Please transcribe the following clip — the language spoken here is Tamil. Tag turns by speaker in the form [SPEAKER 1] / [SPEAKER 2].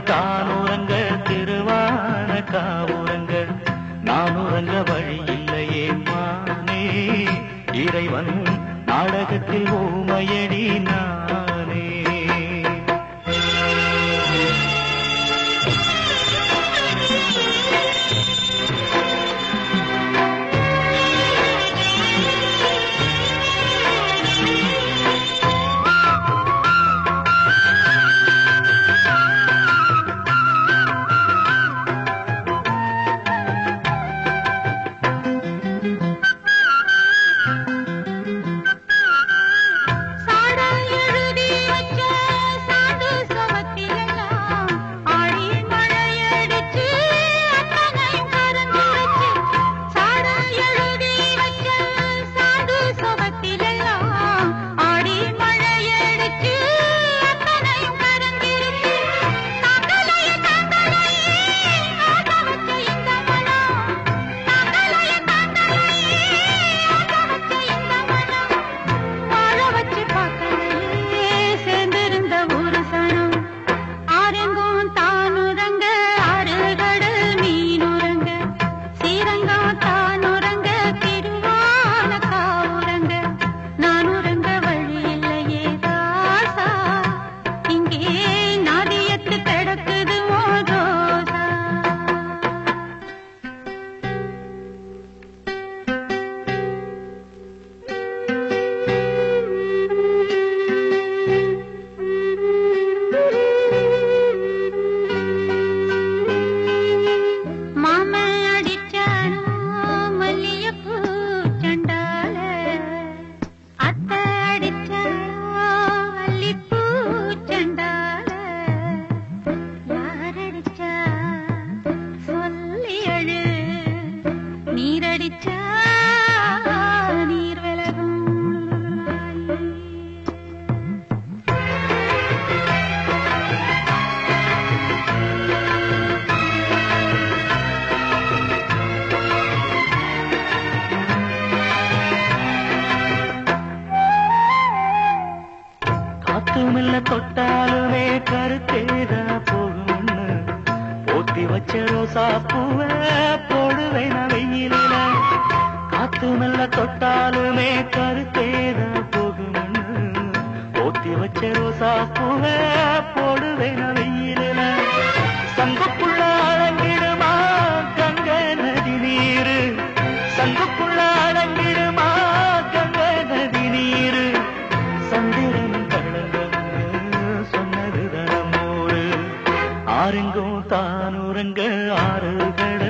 [SPEAKER 1] தான் உறங்க திருவான காவுறங்க நான் உறங்க வழி இல்லையே மானே இறைவன் நாடகத்தில் ஊமையடி நானே. காத்துமில்ல தொட்டாலுமே கருத்தேதா போகும்னு போத்தி வச்ச ரோசா பூவ போடுவேன் வெயிலில. காத்துமில்ல தொட்டாலுமே கருத்தேதா போகும்னு போத்தி வச்ச ரோசா பூவ போடுவேன் வெயிலில. சங்குக்குள்ள அடங்கிடுமா கங்க நதி நீரு, சங்குக்குள்ள அடங்கிடுமா கங்க நதி நீரு. சந்திரன் சொன்னது தனமோரு ஆரெங்கும் தான் உறங்க ஆறுகட